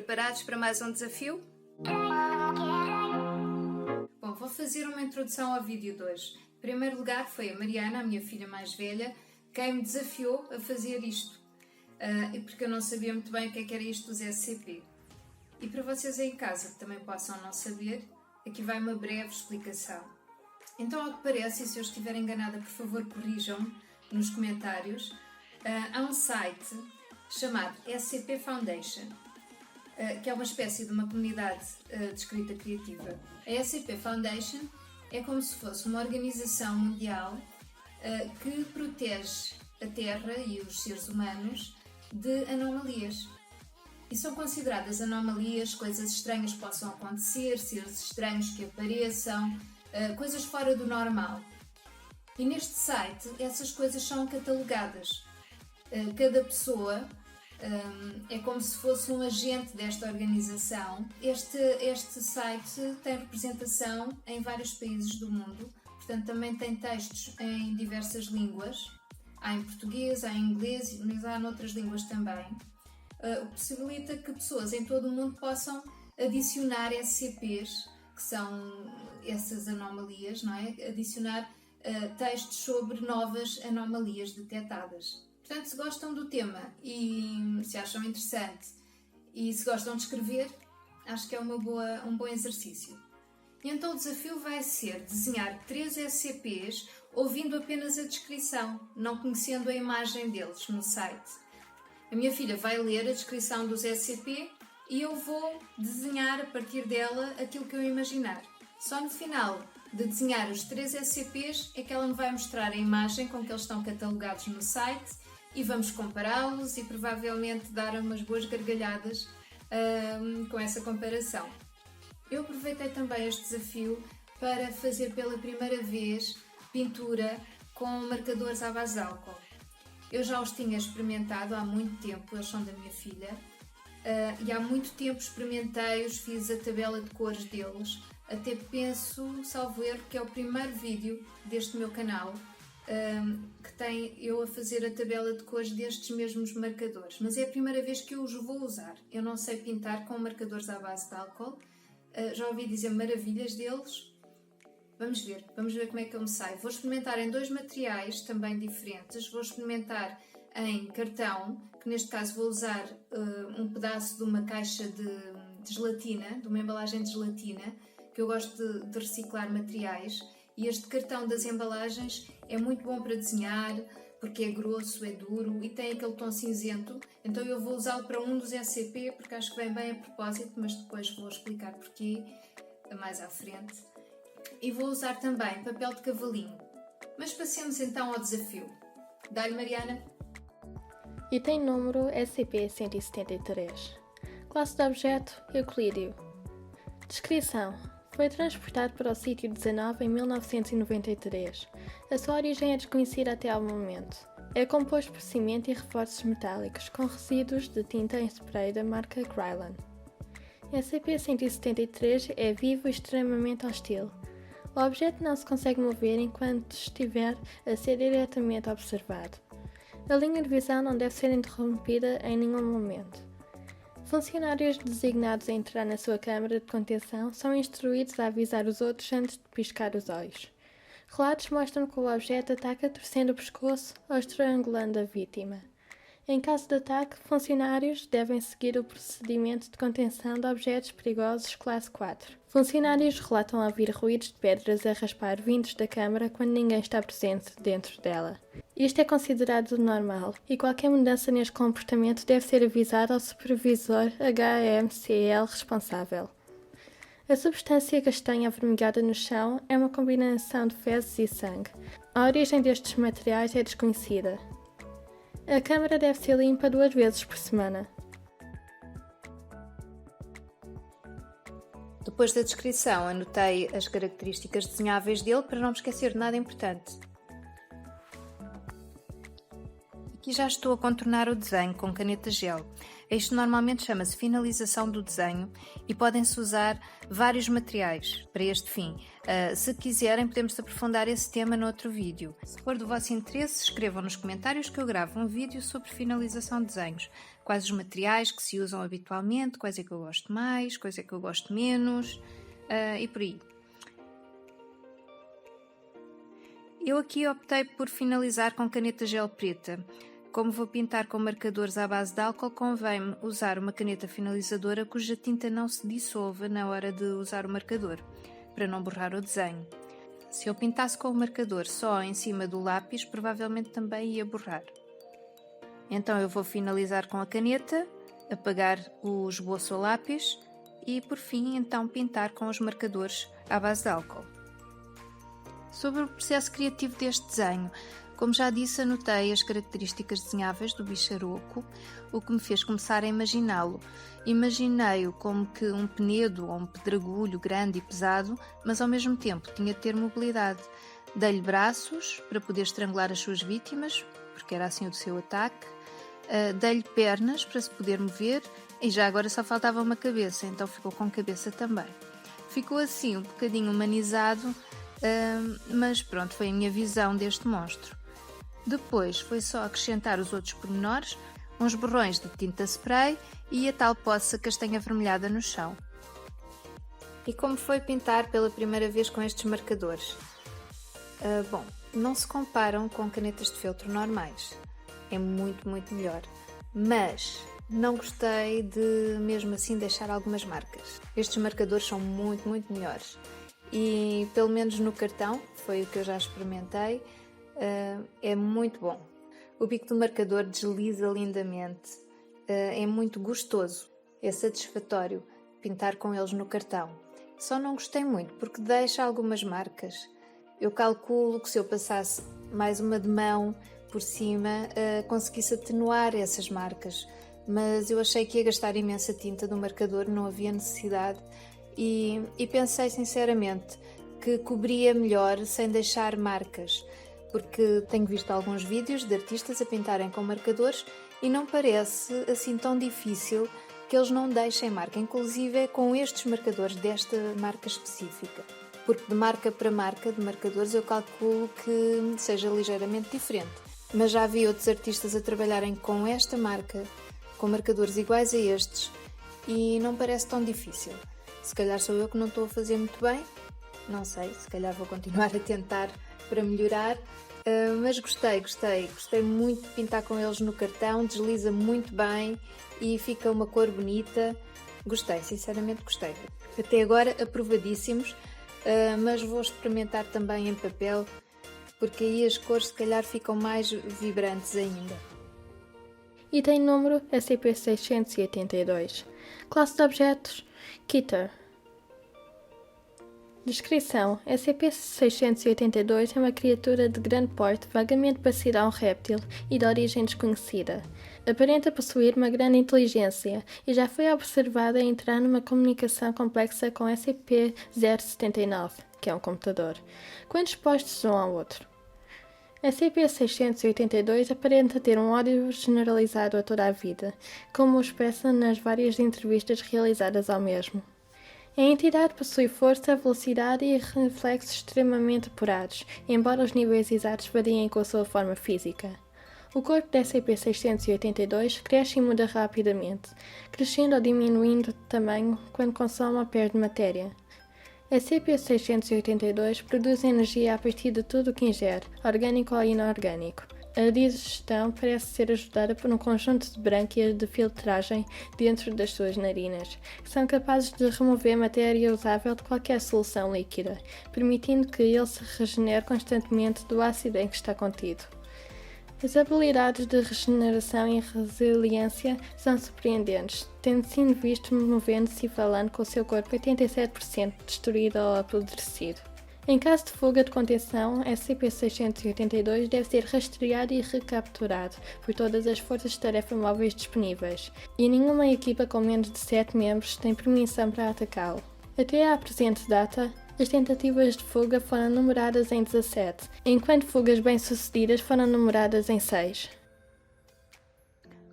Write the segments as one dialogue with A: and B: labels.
A: Preparados para mais um desafio? Bom, vou fazer uma introdução ao vídeo de hoje. Em primeiro lugar foi a Mariana, a minha filha mais velha, quem me desafiou a fazer isto. Porque eu não sabia muito bem o que era isto dos SCP. E para vocês aí em casa que também possam não saber, aqui vai uma breve explicação. Então, ao que parece, e se eu estiver enganada, por favor corrijam-me nos comentários, há um site chamado SCP Foundation, que é uma espécie de uma comunidade de escrita criativa. A SCP Foundation é como se fosse uma organização mundial que protege a Terra e os seres humanos de anomalias. E são consideradas anomalias, coisas estranhas que possam acontecer, seres estranhos que apareçam, coisas fora do normal. E neste site essas coisas são catalogadas. Cada pessoa é como se fosse um agente desta organização. Este site tem representação em vários países do mundo, portanto também tem textos em diversas línguas. Há em português, há em inglês, mas há noutras línguas também. O que possibilita que pessoas em todo o mundo possam adicionar SCPs, que são essas anomalias, não é? Adicionar textos sobre novas anomalias detectadas. Portanto, se gostam do tema e se acham interessante e se gostam de escrever, acho que é um bom exercício. E então o desafio vai ser desenhar 3 SCPs ouvindo apenas a descrição, não conhecendo a imagem deles no site. A minha filha vai ler a descrição dos SCP e eu vou desenhar a partir dela aquilo que eu imaginar. Só no final de desenhar os 3 SCPs é que ela me vai mostrar a imagem com que eles estão catalogados no site e vamos compará-los e provavelmente dar umas boas gargalhadas com essa comparação. Eu aproveitei também este desafio para fazer pela primeira vez pintura com marcadores à base de álcool. Eu já os tinha experimentado há muito tempo, eles são da minha filha, e há muito tempo experimentei-os, fiz a tabela de cores deles, até penso, salvo erro, que é o primeiro vídeo deste meu canal que tem eu a fazer a tabela de cores destes mesmos marcadores, mas é a primeira vez que eu os vou usar. Eu não sei pintar com marcadores à base de álcool, já ouvi dizer maravilhas deles. Vamos ver como é que eu me saio. Vou experimentar em 2 materiais também diferentes. Vou experimentar em cartão, que neste caso vou usar um pedaço de uma caixa de gelatina, de uma embalagem de gelatina, que eu gosto de reciclar materiais. E este cartão das embalagens é muito bom para desenhar, porque é grosso, é duro e tem aquele tom cinzento. Então eu vou usá-lo para um dos SCP, porque acho que vem bem a propósito, mas depois vou explicar porquê mais à frente. E vou usar também papel de cavalinho. Mas passemos então ao desafio. Dá-lhe, Mariana.
B: Item número SCP-173. Classe de objeto Euclídeo. Descrição: foi transportado para o sítio 19 em 1993. A sua origem é desconhecida até ao momento. É composto por cimento e reforços metálicos, com resíduos de tinta em spray da marca Krylon. SCP-173 é vivo e extremamente hostil. O objeto não se consegue mover enquanto estiver a ser diretamente observado. A linha de visão não deve ser interrompida em nenhum momento. Funcionários designados a entrar na sua câmara de contenção são instruídos a avisar os outros antes de piscar os olhos. Relatos mostram que o objeto ataca torcendo o pescoço ou estrangulando a vítima. Em caso de ataque, funcionários devem seguir o procedimento de contenção de objetos perigosos classe 4. Funcionários relatam ouvir ruídos de pedras a raspar vindos da câmara quando ninguém está presente dentro dela. Isto é considerado normal e qualquer mudança neste comportamento deve ser avisada ao supervisor HMCL responsável. A substância castanha avermelhada no chão é uma combinação de fezes e sangue. A origem destes materiais é desconhecida. A câmara deve ser limpa 2 vezes por semana.
A: Depois da descrição, anotei as características desenháveis dele para não me esquecer de nada importante. Aqui já estou a contornar o desenho com caneta gel. Isto normalmente chama-se finalização do desenho e podem-se usar vários materiais para este fim. Se quiserem, podemos aprofundar esse tema noutro vídeo. Se for do vosso interesse, escrevam nos comentários que eu gravo um vídeo sobre finalização de desenhos. Quais os materiais que se usam habitualmente, quais é que eu gosto mais, quais é que eu gosto menos e por aí. Eu aqui optei por finalizar com caneta gel preta. Como vou pintar com marcadores à base de álcool, convém-me usar uma caneta finalizadora cuja tinta não se dissolva na hora de usar o marcador, para não borrar o desenho. Se eu pintasse com o marcador só em cima do lápis, provavelmente também ia borrar. Então eu vou finalizar com a caneta, apagar o esboço ao lápis e, por fim, então pintar com os marcadores à base de álcool. Sobre o processo criativo deste desenho, como já disse, anotei as características desenháveis do bicharoco, o que me fez começar a imaginá-lo. Imaginei-o como que um penedo ou um pedregulho grande e pesado, mas ao mesmo tempo tinha de ter mobilidade. Dei-lhe braços para poder estrangular as suas vítimas, porque era assim o seu ataque. Dei-lhe pernas para se poder mover e já agora só faltava uma cabeça, então ficou com cabeça também. Ficou assim um bocadinho humanizado, mas pronto, foi a minha visão deste monstro. Depois foi só acrescentar os outros pormenores, uns borrões de tinta spray e a tal poça castanha avermelhada no chão. E como foi pintar pela primeira vez com estes marcadores? Bom, não se comparam com canetas de feltro normais. É muito, muito melhor. Mas não gostei de, mesmo assim, deixar algumas marcas. Estes marcadores são muito, muito melhores. E, pelo menos no cartão, foi o que eu já experimentei, é muito bom. O bico do marcador desliza lindamente, é muito gostoso, é satisfatório pintar com eles no cartão. Só não gostei muito porque deixa algumas marcas. Eu calculo que se eu passasse mais uma de mão por cima, conseguisse atenuar essas marcas, mas eu achei que ia gastar imensa tinta do marcador, não havia necessidade e pensei sinceramente que cobria melhor sem deixar marcas, porque tenho visto alguns vídeos de artistas a pintarem com marcadores e não parece assim tão difícil que eles não deixem marca, inclusive com estes marcadores desta marca específica, porque de marca para marca de marcadores eu calculo que seja ligeiramente diferente, mas já vi outros artistas a trabalharem com esta marca, com marcadores iguais a estes e não parece tão difícil. Se calhar sou eu que não estou a fazer muito bem, não sei, se calhar vou continuar a tentar para melhorar, mas gostei muito de pintar com eles no cartão, desliza muito bem e fica uma cor bonita. Gostei, sinceramente gostei. Até agora aprovadíssimos, mas vou experimentar também em papel, porque aí as cores se calhar ficam mais vibrantes ainda.
B: Item número SCP-682. Classe de objetos Keter. Descrição: SCP-682 é uma criatura de grande porte, vagamente parecida a um réptil e de origem desconhecida. Aparenta possuir uma grande inteligência e já foi observada a entrar numa comunicação complexa com SCP-079, que é um computador, quando expostos um ao outro. SCP-682 aparenta ter um ódio generalizado a toda a vida, como o expressa nas várias entrevistas realizadas ao mesmo. A entidade possui força, velocidade e reflexos extremamente apurados, embora os níveis exatos variem com a sua forma física. O corpo da SCP-682 cresce e muda rapidamente, crescendo ou diminuindo de tamanho quando consome ou perde matéria. SCP-682 produz energia a partir de tudo o que ingere, orgânico ou inorgânico. A digestão parece ser ajudada por um conjunto de brânquias de filtragem dentro das suas narinas, que são capazes de remover matéria usável de qualquer solução líquida, permitindo que ele se regenere constantemente do ácido em que está contido. As habilidades de regeneração e resiliência são surpreendentes, tendo sido visto movendo-se e falando com o seu corpo 87% destruído ou apodrecido. Em caso de fuga de contenção, SCP-682 deve ser rastreado e recapturado por todas as forças de tarefa móveis disponíveis, e nenhuma equipa com menos de 7 membros tem permissão para atacá-lo. Até à presente data, as tentativas de fuga foram numeradas em 17, enquanto fugas bem-sucedidas foram numeradas em 6.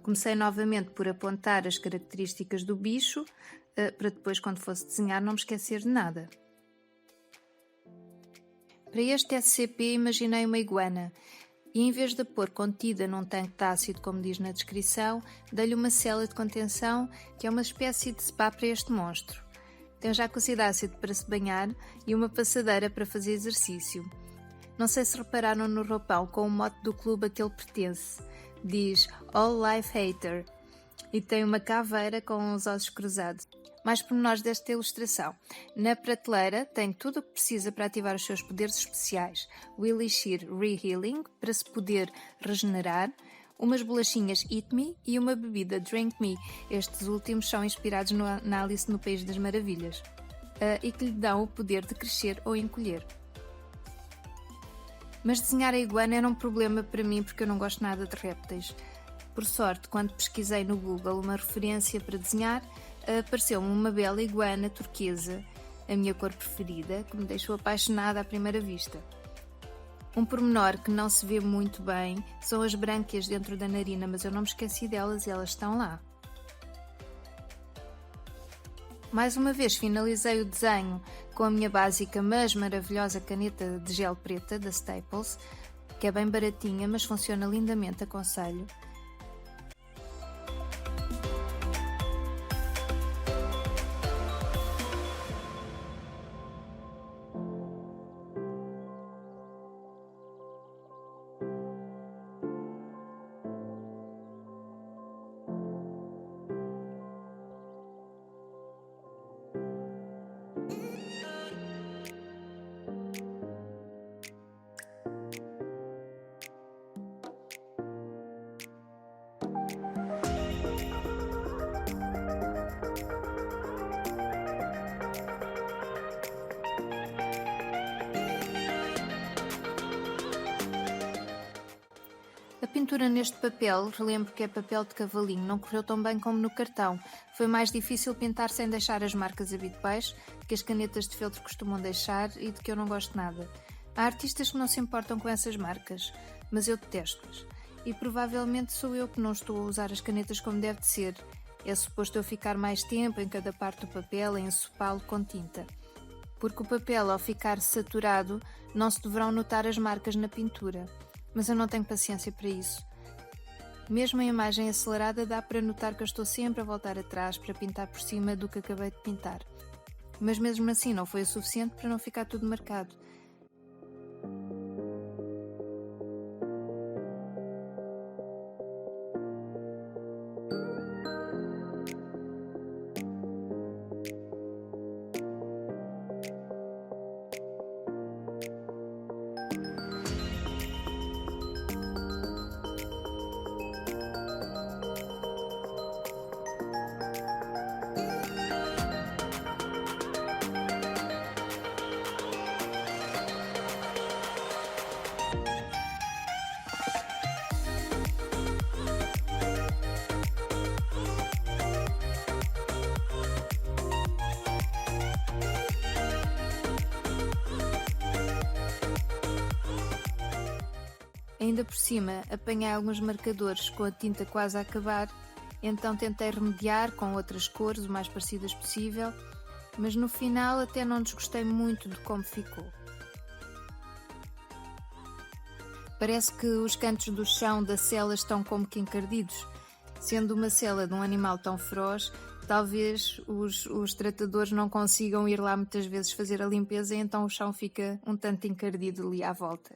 A: Comecei novamente por apontar as características do bicho, para depois, quando fosse desenhar, não me esquecer de nada. Para este SCP imaginei uma iguana e, em vez de a pôr contida num tanque de ácido, como diz na descrição, dei-lhe uma cela de contenção, que é uma espécie de spa para este monstro. Tem um jacuzzi de ácido para se banhar e uma passadeira para fazer exercício. Não sei se repararam no roupão com o mote do clube a que ele pertence. Diz All Life Hater e tem uma caveira com os ossos cruzados. Mais pormenores desta ilustração. Na prateleira tem tudo o que precisa para ativar os seus poderes especiais. O Elixir Re-Healing, para se poder regenerar, umas bolachinhas Eat Me e uma bebida Drink Me. Estes últimos são inspirados na Alice no País das Maravilhas e que lhe dão o poder de crescer ou encolher. Mas desenhar a iguana era um problema para mim porque eu não gosto nada de répteis. Por sorte, quando pesquisei no Google uma referência para desenhar, apareceu-me uma bela iguana turquesa, a minha cor preferida, que me deixou apaixonada à primeira vista. Um pormenor que não se vê muito bem são as brânquias dentro da narina, mas eu não me esqueci delas e elas estão lá. Mais uma vez finalizei o desenho com a minha básica mas maravilhosa caneta de gel preta da Staples, que é bem baratinha, mas funciona lindamente, aconselho. A pintura neste papel, relembro que é papel de cavalinho, não correu tão bem como no cartão. Foi mais difícil pintar sem deixar as marcas habituais que as canetas de feltro costumam deixar e de que eu não gosto nada. Há artistas que não se importam com essas marcas, mas eu detesto-as. E provavelmente sou eu que não estou a usar as canetas como deve de ser. É suposto eu ficar mais tempo em cada parte do papel a ensopá-lo com tinta. Porque o papel, ao ficar saturado, não se deverão notar as marcas na pintura. Mas eu não tenho paciência para isso. Mesmo em imagem acelerada dá para notar que eu estou sempre a voltar atrás para pintar por cima do que acabei de pintar. Mas mesmo assim não foi o suficiente para não ficar tudo marcado. Ainda por cima, apanhei alguns marcadores com a tinta quase a acabar, então tentei remediar com outras cores o mais parecidas possível, mas no final até não desgostei muito de como ficou. Parece que os cantos do chão da cela estão como que encardidos. Sendo uma cela de um animal tão feroz, talvez os tratadores não consigam ir lá muitas vezes fazer a limpeza e então o chão fica um tanto encardido ali à volta.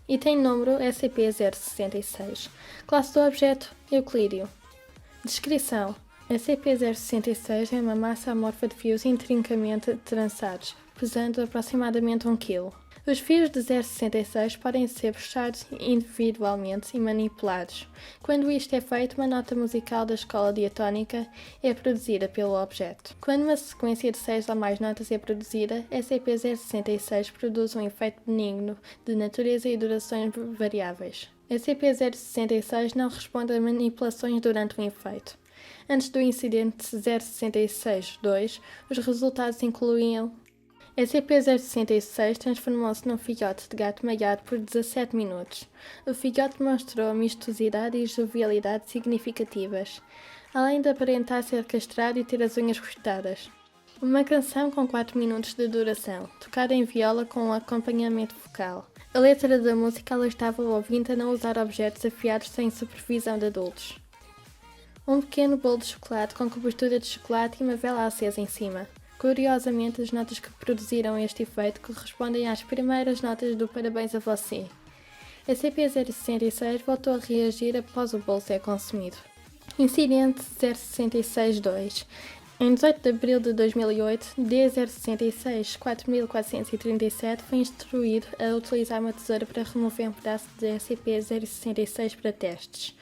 B: e tem número SCP-066. Classe do objeto Euclídeo. Descrição: SCP-066 é uma massa amorfa de fios intrincamente trançados, pesando aproximadamente 1 kg. Os fios de 066 podem ser puxados individualmente e manipulados. Quando isto é feito, uma nota musical da escala diatónica é produzida pelo objeto. Quando uma sequência de 6 ou mais notas é produzida, SCP-066 produz um efeito benigno de natureza e durações variáveis. SCP-066 não responde a manipulações durante o efeito. Antes do incidente 066-2, os resultados incluíam: SCP-066 transformou-se num filhote de gato maiado por 17 minutos. O filhote mostrou amistosidade e jovialidade significativas, além de aparentar ser castrado e ter as unhas cortadas. Uma canção com 4 minutos de duração, tocada em viola com um acompanhamento vocal. A letra da música alertava o ouvinte a não usar objetos afiados sem supervisão de adultos. Um pequeno bolo de chocolate com cobertura de chocolate e uma vela acesa em cima. Curiosamente, as notas que produziram este efeito correspondem às primeiras notas do Parabéns a Você. SCP-066 voltou a reagir após o bolo ser consumido. Incidente 066-2. Em 18 de abril de 2008, D066-4437 foi instruído a utilizar uma tesoura para remover um pedaço de SCP-066 para testes.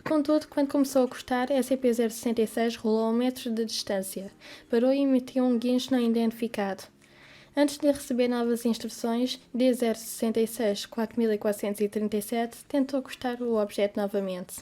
B: Contudo, quando começou a cortar, SCP-066 rolou a 1 metro de distância, parou e emitiu um guincho não identificado. Antes de receber novas instruções, D066-4437 tentou cortar o objeto novamente.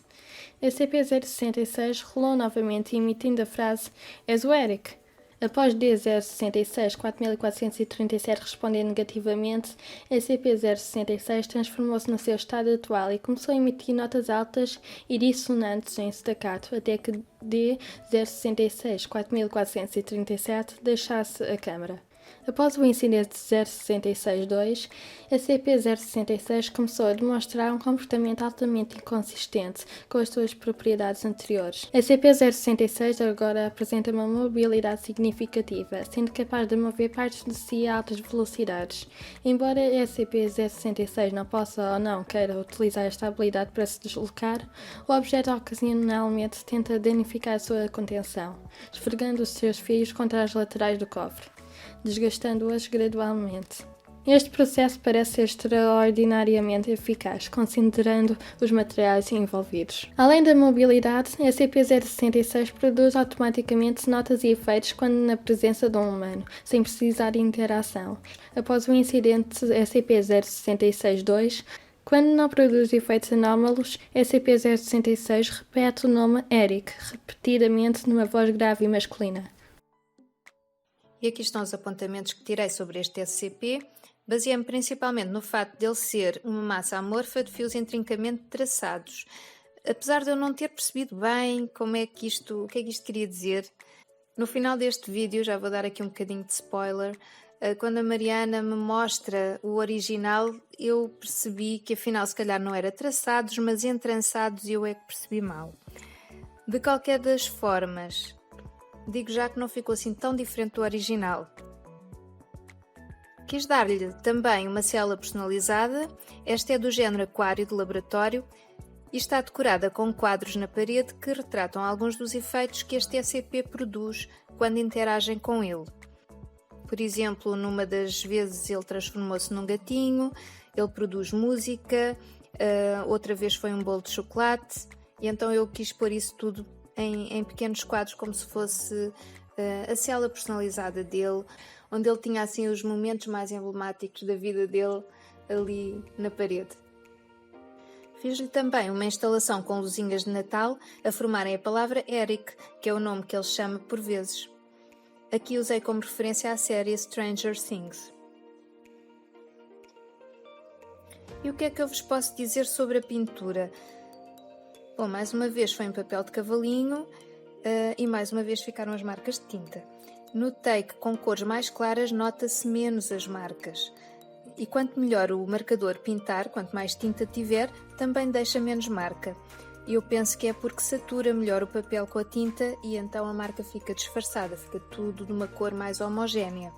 B: SCP-066 rolou novamente, emitindo a frase "És o Eric?". Após D066-4437 responder negativamente, SCP-066 transformou-se no seu estado atual e começou a emitir notas altas e dissonantes em staccato, até que D066-4437 deixasse a câmara. Após o incidente 066-2, SCP-066 começou a demonstrar um comportamento altamente inconsistente com as suas propriedades anteriores. SCP-066 agora apresenta uma mobilidade significativa, sendo capaz de mover partes de si a altas velocidades. Embora SCP-066 não possa ou não queira utilizar esta habilidade para se deslocar, o objeto ocasionalmente tenta danificar a sua contenção, esfregando os seus fios contra as laterais do cofre, desgastando-as gradualmente. Este processo parece ser extraordinariamente eficaz, considerando os materiais envolvidos. Além da mobilidade, SCP-066 produz automaticamente notas e efeitos quando na presença de um humano, sem precisar de interação. Após o incidente SCP-066-2, quando não produz efeitos anómalos, SCP-066 repete o nome Eric, repetidamente numa voz grave e masculina.
A: E aqui estão os apontamentos que tirei sobre este SCP. Baseei-me principalmente no facto de ele ser uma massa amorfa de fios intrincamente traçados. Apesar de eu não ter percebido bem o que é que isto queria dizer, no final deste vídeo, já vou dar aqui um bocadinho de spoiler, quando a Mariana me mostra o original, eu percebi que afinal se calhar não era traçados, mas entrançados, e eu é que percebi mal. De qualquer das formas, digo já que não ficou assim tão diferente do original. Quis dar-lhe também uma célula personalizada. Esta é do género aquário de laboratório e está decorada com quadros na parede que retratam alguns dos efeitos que este SCP produz quando interagem com ele. Por exemplo, numa das vezes ele transformou-se num gatinho, ele produz música, outra vez foi um bolo de chocolate, e então eu quis pôr isso tudo em pequenos quadros, como se fosse a célula personalizada dele, onde ele tinha assim os momentos mais emblemáticos da vida dele ali na parede. Fiz-lhe também uma instalação com luzinhas de Natal a formarem a palavra Eric, que é o nome que ele chama por vezes. Aqui usei como referência a série Stranger Things. E o que é que eu vos posso dizer sobre a pintura? Bom, mais uma vez foi em papel de cavalinho e mais uma vez ficaram as marcas de tinta. Notei que com cores mais claras nota-se menos as marcas. E quanto melhor o marcador pintar, quanto mais tinta tiver, também deixa menos marca. E eu penso que é porque satura melhor o papel com a tinta e então a marca fica disfarçada, fica tudo de uma cor mais homogénea.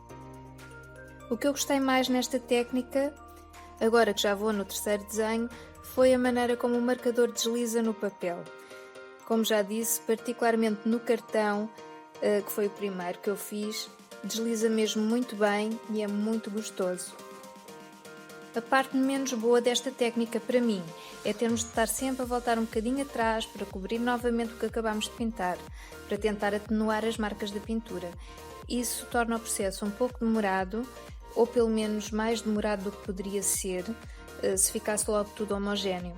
A: O que eu gostei mais nesta técnica, agora que já vou no terceiro desenho, foi a maneira como o marcador desliza no papel. Como já disse, particularmente no cartão, que foi o primeiro que eu fiz, desliza mesmo muito bem e é muito gostoso. A parte menos boa desta técnica para mim é termos de estar sempre a voltar um bocadinho atrás para cobrir novamente o que acabamos de pintar, para tentar atenuar as marcas da pintura. Isso torna o processo um pouco demorado, ou pelo menos mais demorado do que poderia ser, se ficasse logo tudo homogéneo.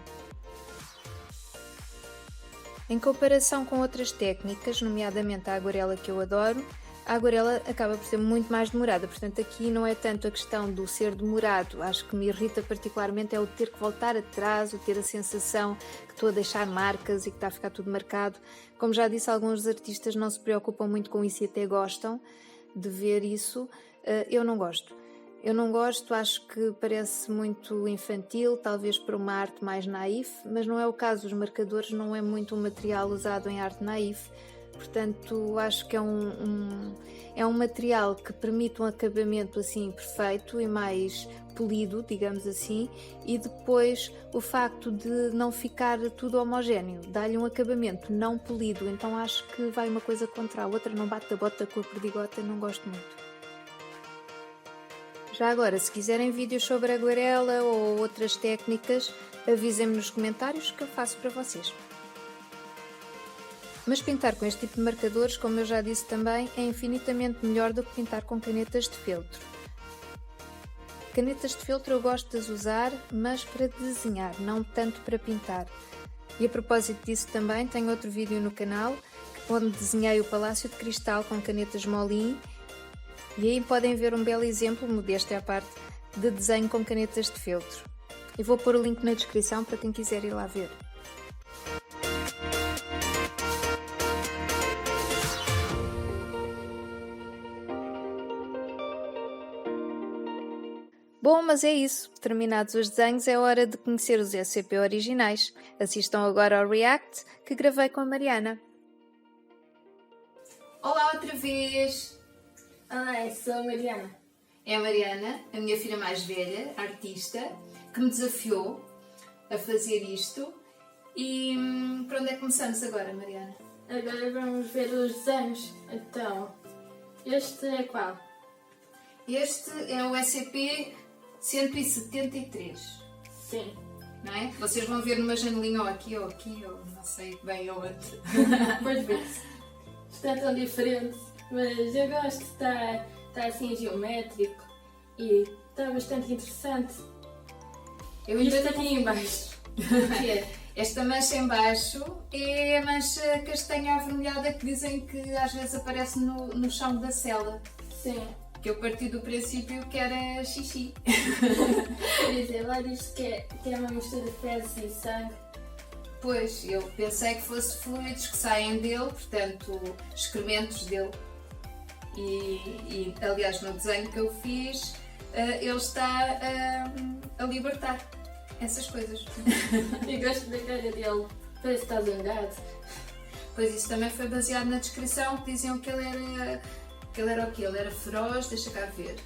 A: Em comparação com outras técnicas, nomeadamente a aguarela que eu adoro, a aguarela acaba por ser muito mais demorada, portanto aqui não é tanto a questão do ser demorado, acho que me irrita particularmente é o ter que voltar atrás, o ter a sensação que estou a deixar marcas e que está a ficar tudo marcado. Como já disse, alguns artistas não se preocupam muito com isso e até gostam de ver isso, eu não gosto. Eu não gosto, acho que parece muito infantil, talvez para uma arte mais naif, mas não é o caso, os marcadores não é muito um material usado em arte naif. Portanto, acho que é um material que permite um acabamento assim perfeito e mais polido, digamos assim, e depois o facto de não ficar tudo homogéneo, dá-lhe um acabamento não polido, então acho que vai uma coisa contra a outra, não bate a bota com a perdigota, não gosto muito. Já agora, se quiserem vídeos sobre aguarela ou outras técnicas, avisem-me nos comentários que eu faço para vocês. Mas pintar com este tipo de marcadores, como eu já disse também, é infinitamente melhor do que pintar com canetas de feltro. Canetas de feltro eu gosto de as usar, mas para desenhar, não tanto para pintar. E a propósito disso também, tenho outro vídeo no canal, onde desenhei o Palácio de Cristal com canetas Molin, e aí podem ver um belo exemplo, modesto à parte, de desenho com canetas de feltro. Eu vou pôr o link na descrição para quem quiser ir lá ver. Bom, mas é isso. Terminados os desenhos, é hora de conhecer os SCP originais. Assistam agora ao React que gravei com a Mariana. Olá outra vez!
B: Olá, eu sou a Mariana.
A: É a Mariana, a minha filha mais velha, artista, que me desafiou a fazer isto. E por onde é que começamos agora, Mariana?
B: Agora vamos ver os desenhos. Então, este é qual?
A: Este é o SCP 173.
B: Sim.
A: Não é? Vocês vão ver numa janelinha ou aqui, ou não sei bem onde.
B: Pois vê-se. Está tão diferente, mas eu gosto, está assim geométrico e está bastante interessante.
A: Eu
B: E
A: ainda
B: este
A: não...
B: aqui em baixo. Que é?
A: Esta mancha em baixo é a mancha castanha avermelhada que dizem que às vezes aparece no chão da cela.
B: Sim.
A: Que eu parti do princípio que era xixi.
B: Quer dizer, lá diz que é uma mistura de fezes e sangue.
A: Pois, eu pensei que fosse fluidos que saem dele, portanto, excrementos dele. E aliás, no desenho que eu fiz, ele está a libertar essas coisas.
B: Eu gosto da cara dele, parece que está zangado.
A: Pois isso também foi baseado na descrição, que diziam que ele era o quê? Ele era feroz, deixa cá ver.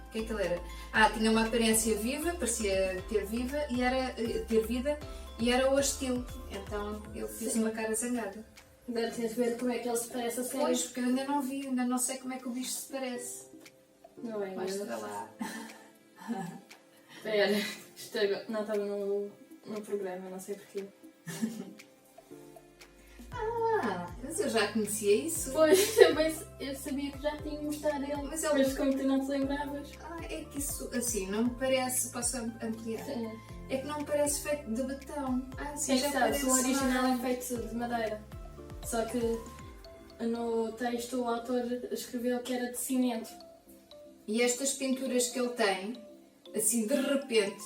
A: O que é que ele era? Tinha uma aparência viva, parecia ter vida e era hostil. Então eu fiz uma cara zangada.
B: Agora tens de ver como é que ele se parece a sério.
A: Pois, porque eu ainda não vi, ainda não sei como é que o bicho se parece.
B: Não é?
A: Mostra lá.
B: Espera, isto agora não estava no programa, não sei porquê.
A: Mas eu já conhecia isso.
B: Pois, também eu sabia que já tinha mostrado ele, mas como tu não te lembravas.
A: É que isso assim não me parece. Posso ampliar?
B: Sim.
A: É que não me parece feito de betão. Sim,
B: Já sabes, o original é feito de madeira. Só que no texto o autor escreveu que era de cimento.
A: E estas pinturas que ele tem, assim de repente,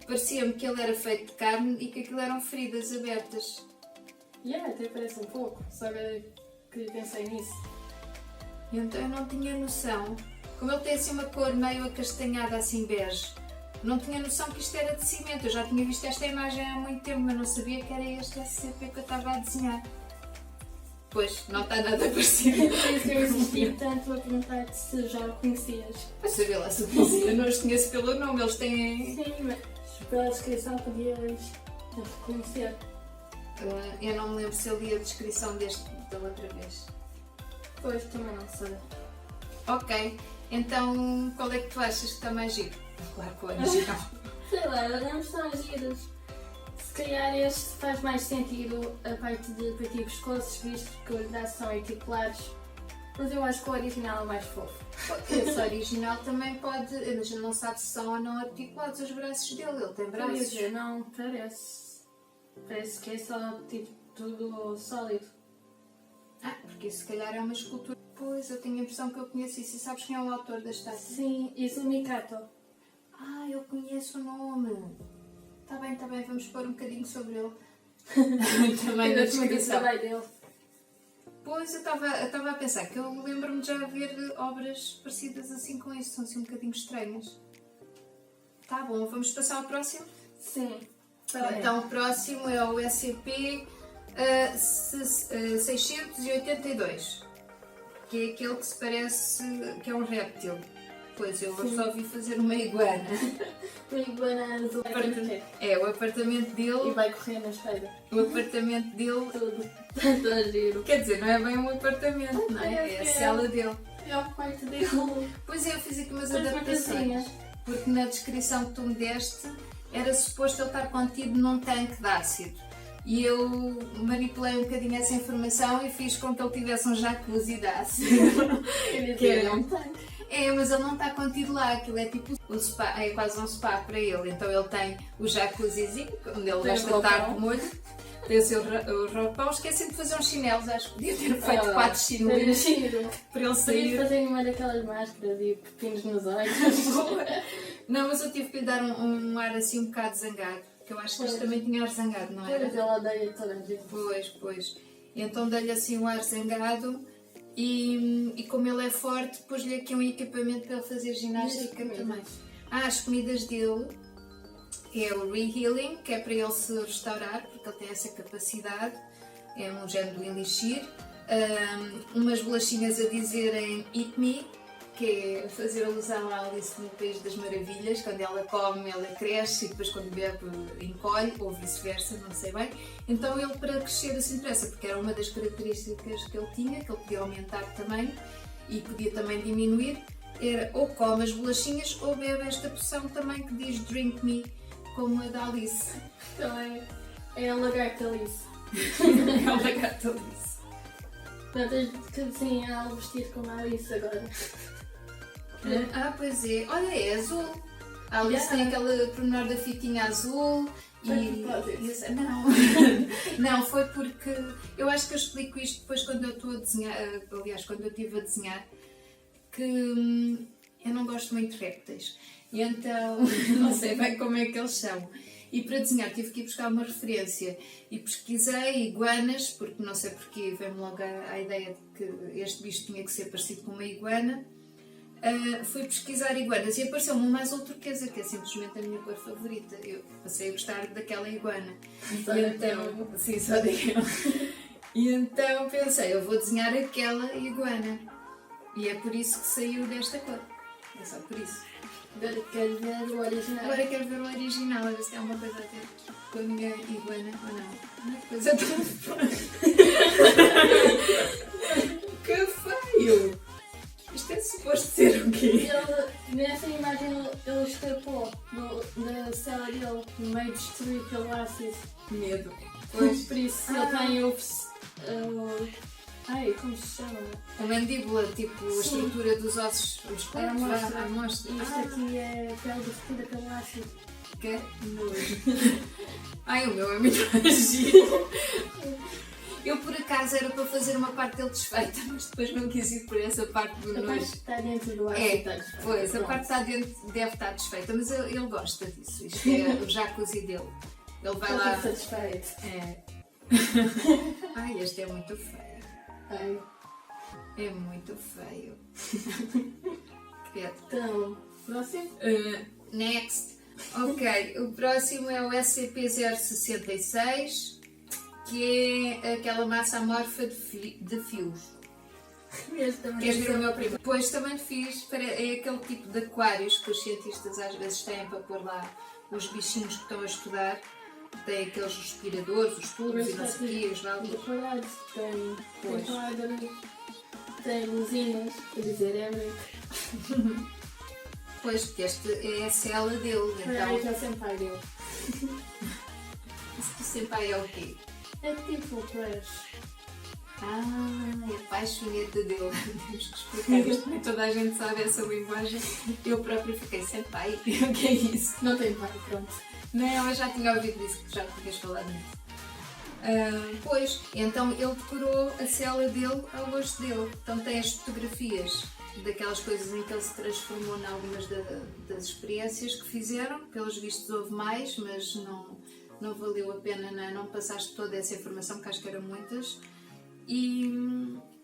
A: parecia-me que ele era feito de carne e que aquilo eram feridas abertas.
B: Até parece um pouco, só que pensei nisso.
A: E então eu não tinha noção, como ele tem assim uma cor meio acastanhada, assim bege, não tinha noção que isto era de cimento. Eu já tinha visto esta imagem há muito tempo, mas não sabia que era este SCP que eu estava a desenhar. Pois, não está nada parecido.
B: Por isso que eu insisti tanto a perguntar-te se já o conhecias.
A: Mas saber lá se eu conhecia, eu não os conheço pelo nome, eles têm.
B: Sim, mas pela descrição podias reconhecer.
A: Eu não me lembro se eu li a descrição deste da outra vez.
B: Pois, também não sei.
A: Ok, então qual é que tu achas que está mais giro? Claro que o original.
B: Sei lá, ambos são giros. Se calhar este faz mais sentido a parte de partir pescoços, visto que os braços são articulados. Mas eu acho que o original é mais fofo.
A: Esse original também pode. A gente não sabe se são ou não articulados os braços dele. Ele tem braços.
B: Quer dizer, não parece. Parece que é só tipo tudo sólido.
A: Porque isso se calhar é uma escultura. Pois, eu tenho a impressão que eu conheço isso. E sabes quem é o autor da estátua?
B: Sim, Izumi Kato.
A: Eu conheço o nome. Está bem, vamos pôr um bocadinho sobre ele. Também na descrição.
B: Dele.
A: Pois, eu estava a pensar que eu lembro-me de já ver obras parecidas assim com isso. São assim um bocadinho estranhas. Tá bom, vamos passar ao próximo?
B: Sim.
A: Então o próximo é o SCP 682, que é aquele que se parece que é um réptil. Pois eu só vi fazer uma iguana.
B: Uma iguana azul.
A: O apartamento dele.
B: E vai correr na espreita.
A: O apartamento dele.
B: Tudo. Tudo giro.
A: Quer dizer, não é bem um apartamento, não é? É a cela dele.
B: É o quarto dele.
A: Pois é, eu fiz aqui umas adaptações. Porque na descrição que tu me deste era suposto ele estar contido num tanque de ácido. E eu manipulei um bocadinho essa informação e fiz com que ele tivesse um jacuzzi de ácido.
B: Que era um tanque.
A: Mas ele não está contido lá, aquilo é tipo um spa, é quase um spa para ele. Então ele tem o jacuzzizinho, onde ele gosta de estar com molho, tem o seu roupão. Esqueci de fazer uns chinelos, acho que podia ter feito 4 chinelos para ele sair.
B: Podia fazer uma daquelas máscaras e pepinos nos olhos.
A: Não, mas eu tive que lhe dar um ar assim um bocado zangado, que eu acho que isto também tinha ar zangado, não era?
B: Pois, ele odeia toda a gente.
A: Pois. E então dei-lhe assim um ar zangado. E como ele é forte, pus-lhe aqui um equipamento para ele fazer ginástica também. As comidas dele é o Rehealing, que é para ele se restaurar, porque ele tem essa capacidade. É um género do elixir. Umas bolachinhas a dizerem Eat Me, que é fazer alusão à Alice no País das Maravilhas. Quando ela come, ela cresce e depois quando bebe, encolhe, ou vice-versa, não sei bem. Então ele, para crescer assim depressa, porque era uma das características que ele tinha, que ele podia aumentar também e podia também diminuir, era ou come as bolachinhas ou bebe esta poção também que diz Drink Me, como a da Alice.
B: Então é a lagarta Alice.
A: É a lagarta Alice.
B: Portanto, que desenhar ela vestido como a Alice agora.
A: Pois é. Olha, é azul. A Alice tem aquele pormenor da fitinha azul. Não, foi porque eu acho que eu explico isto depois quando eu estou a desenhar, aliás, quando eu estive a desenhar, que eu não gosto muito de répteis. E então não sei bem como é que eles são. E para desenhar tive que ir buscar uma referência e pesquisei iguanas, porque não sei porquê, veio-me logo a ideia de que este bicho tinha que ser parecido com uma iguana. Fui pesquisar iguanas e apareceu-me uma azul turquesa, que é simplesmente a minha cor favorita. Eu passei a gostar daquela iguana. Sim, só daquela. E então pensei, eu vou desenhar aquela iguana. E é por isso que saiu desta cor. É só por isso.
B: Agora quero ver o original.
A: Agora quero ver o original, a ver se tem alguma coisa a ver com a minha iguana ou não. Não é coisa tão que feio! Isto é suposto ser o quê?
B: Nessa imagem ele escapou da cela dele, no meio destruído pelo ácido.
A: Medo.
B: Pois, por isso ele tem o... como se chama?
A: A mandíbula, tipo a estrutura dos ossos, os corpos, a amostra.
B: E isto aqui é pele derretida pelo ácido.
A: Que nojo. O meu é muito giro. Eu por acaso era para fazer uma parte dele desfeita, mas depois não quis ir por essa parte do nojo.
B: A parte que está dentro do ácido está desfeita.
A: Pois, a parte que está dentro deve estar desfeita, mas ele gosta disso. Isto é o jacuzzi dele. Ele vai lá.
B: Está satisfeito.
A: Este é muito feio. É muito feio.
B: Então, próximo?
A: Next. Ok, o próximo é o SCP-066. que é aquela massa amorfa de fios. Queres ver o meu primo? Depois também fiz, é aquele tipo de aquários que os cientistas às vezes têm para pôr lá os bichinhos que estão a estudar. Tem aqueles respiradores, os tubos e não sei o quê, os válvulas.
B: Tem luzinhas, quer dizer, é Eric.
A: Pois, porque este é a cela dele, então...
B: Eric é o senpai dele.
A: O senpai é o quê?
B: É tipo, pois...
A: É a paixoneta dele. Temos que explicar isto, nem toda a gente sabe essa linguagem. Eu própria fiquei senpai. O que é isso?
B: Não tem pai, pronto.
A: Não, eu já tinha ouvido isso, que já tinhas falado nisso. Pois, então ele decorou a cela dele ao gosto dele. Então tem as fotografias daquelas coisas em que ele se transformou em algumas das experiências que fizeram. Pelos vistos houve mais, mas não valeu a pena, não passaste toda essa informação, porque acho que eram muitas. E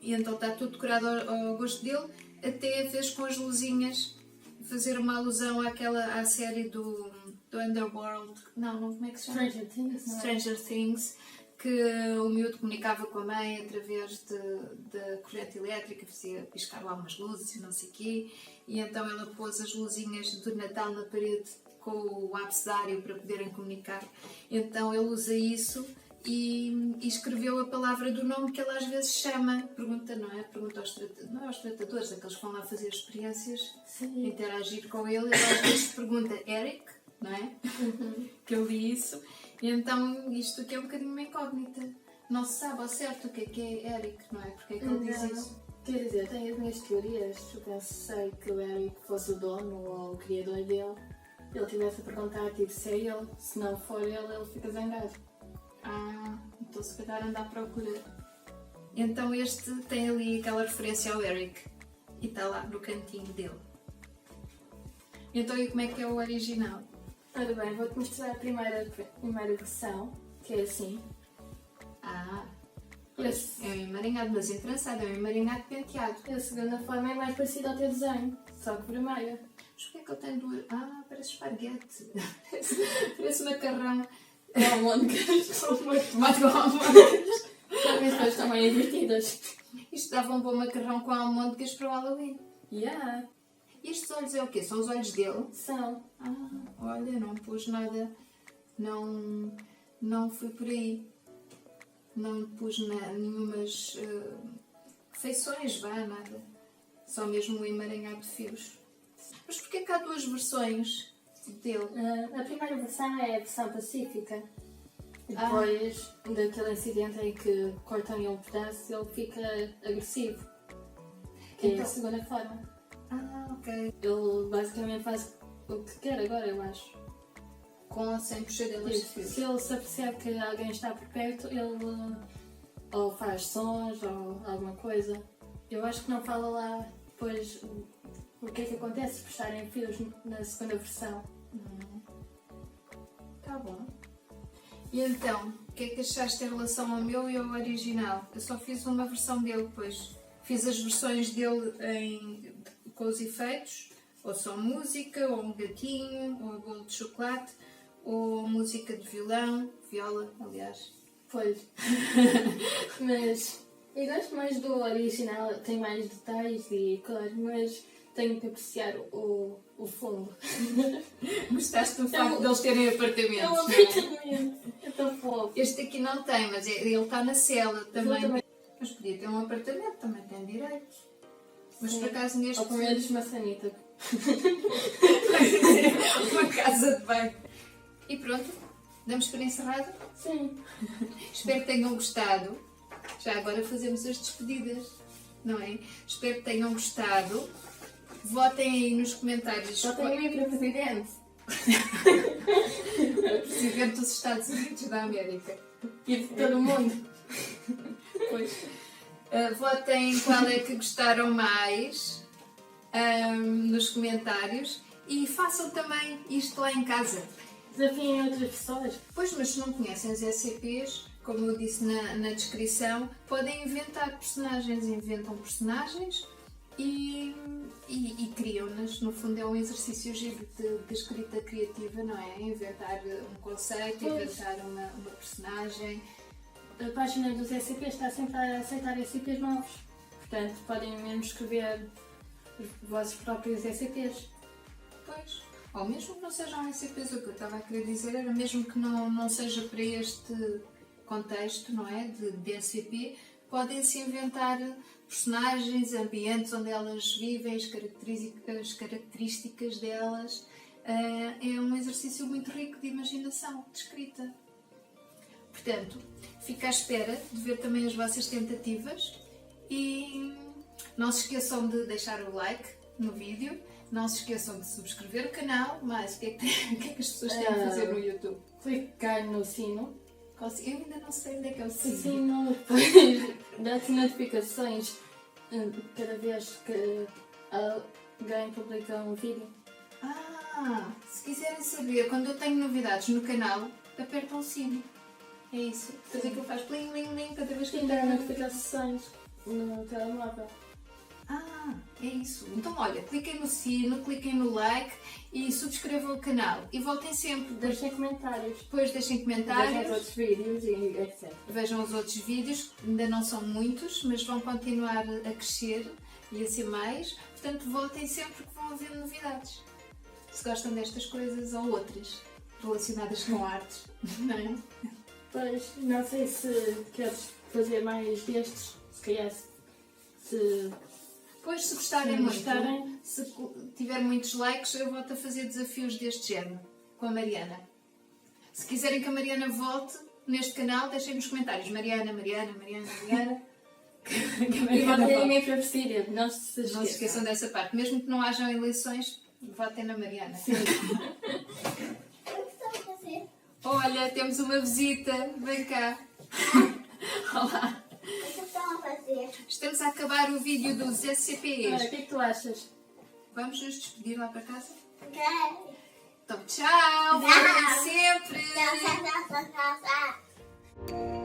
A: então está tudo decorado ao gosto dele, até a vez com as luzinhas, fazer uma alusão à série do Underworld, não, como é que se chama? Stranger Things, que o miúdo comunicava com a mãe através da corrente elétrica, fazia piscar lá umas luzes e não sei o quê, e então ela pôs as luzinhas do Natal na parede com o abecedário para poderem comunicar. Então ele usa isso e escreveu a palavra do nome que ele às vezes chama, pergunta aos tratadores, aqueles que vão lá fazer experiências, sim, interagir com ele às vezes pergunta Eric, não é? Que eu li isso, e então isto aqui é um bocadinho uma incógnita, não se sabe ao certo o que é Eric, não é? Porque é que ele diz isso?
B: Quer dizer, tenho as minhas teorias, eu pensei que o Eric fosse o dono ou o criador dele, ele tivesse a perguntar tipo, se é ele, se não for ele fica zangado.
A: Então se calhar anda à procura. Então este tem ali aquela referência ao Eric e está lá no cantinho dele. Então e como é que é o original?
B: Ora bem, vou-te mostrar a primeira versão, que é assim.
A: É um emaranhado, mas entrançado, é um emaranhado penteado.
B: A segunda forma é mais parecida ao teu desenho, só que vermelha.
A: Mas porquê é que ele tem duas? Parece esparguete. Parece macarrão.
B: Com almôndegas.
A: Tomate com almôndegas.
B: Só que as coisas estão bem divertidas.
A: Isto dava um bom macarrão com almôndegas para o Halloween.
B: Yeah.
A: E estes olhos é o quê? São os olhos dele?
B: São.
A: Olha, não pus nada. Não fui por aí. Não pus nenhumas feições, nada. Só mesmo o emaranhado de fios. Mas porquê que há duas versões dele?
B: A primeira versão é a versão pacífica. E depois daquele incidente em que cortam-lhe um pedaço, ele fica agressivo. Que então... é a segunda forma.
A: Ok.
B: Ele basicamente faz o que quer agora, eu acho.
A: Com 100% delas de fios.
B: Se ele se apercebe que alguém está por perto, ele ou faz sons ou alguma coisa. Eu acho que não fala lá depois o que é que acontece se puxarem fios na segunda versão.
A: Tá bom. E então, o que é que achaste em relação ao meu e ao original? Eu só fiz uma versão dele, depois fiz as versões dele com os efeitos, ou só música, ou um gatinho, ou bolo de chocolate, ou música de viola, aliás.
B: Pois. Mas eu gosto mais do original, tem mais detalhes e cores, mas tenho que apreciar o fundo.
A: Gostaste do facto de eles terem apartamentos?
B: É um apartamento. É tão fofo.
A: Este aqui não tem, mas ele está na cela também. Mas podia ter um apartamento, também tem direito. Mas por acaso neste...
B: Ou pelo menos uma sanita.
A: Uma casa de banho. E pronto, damos por encerrado?
B: Sim.
A: Espero que tenham gostado. Já agora fazemos as despedidas, não é? Espero que tenham gostado. Votem aí nos comentários.
B: Votem aí para presidente.
A: Presidente dos Estados Unidos da América.
B: E de todo o mundo.
A: Pois. Votem qual é que gostaram mais nos comentários e façam também isto lá em casa.
B: Desafiem outras pessoas.
A: Pois, mas se não conhecem os SCPs, como eu disse na descrição, podem inventar personagens. Inventam personagens e criam-nas. No fundo é um exercício giro de escrita criativa, não é? Inventar um conceito, inventar uma personagem.
B: a página dos SCPs está sempre a aceitar SCPs novos. Portanto, podem mesmo escrever os vossos próprios SCPs.
A: Pois. Ou mesmo que não sejam SCPs, o que eu estava a querer dizer era mesmo que não seja para este contexto, não é? De SCP, podem-se inventar personagens, ambientes onde elas vivem, as características delas. É um exercício muito rico de imaginação, de escrita. Portanto, fico à espera de ver também as vossas tentativas e não se esqueçam de deixar o like no vídeo, não se esqueçam de subscrever o canal, mas o que é que as pessoas têm a fazer no YouTube?
B: Clicar no sino.
A: Eu ainda não sei onde é que é o
B: O
A: sino.
B: sino depois dá-te notificações cada vez que alguém publica um vídeo.
A: Se quiserem saber quando eu tenho novidades no canal, apertam o sino. É isso. Fazer que eu faço plim, plim, plim cada vez que eu
B: Dá
A: tenho
B: notificações no telemóvel.
A: É isso. Então, olha, cliquem no sino, cliquem no like e subscrevam o canal. E voltem sempre.
B: Deixem comentários.
A: Depois deixem comentários.
B: Vejam os outros vídeos e etc.
A: Vejam os outros vídeos. Ainda não são muitos, mas vão continuar a crescer e a ser mais. Portanto, voltem sempre que vão haver novidades. Se gostam destas coisas ou outras relacionadas com artes, não é?
B: Pois, não sei se queres fazer mais destes. Se calhar se
A: Pois, se gostarem
B: Se
A: muito,
B: gostarem.
A: se tiver muitos likes, eu volto a fazer desafios deste género com a Mariana. Se quiserem que a Mariana volte neste canal, deixem nos comentários. Mariana.
B: E
A: Mariana
B: votem
A: volte.
B: em mim para Presídia. Não se
A: Não
B: esqueçam.
A: se esqueçam dessa parte. Mesmo que não hajam eleições, votem na Mariana.
B: Sim.
A: Olha, temos uma visita. Vem cá. Olá.
C: O que estão a fazer?
A: Estamos a acabar o vídeo dos
B: Olha, o
A: SCPs.
B: que é que tu achas?
A: Vamos nos despedir lá para casa?
C: Quero.
A: Então, tchau. Voltem sempre.
C: Tchau.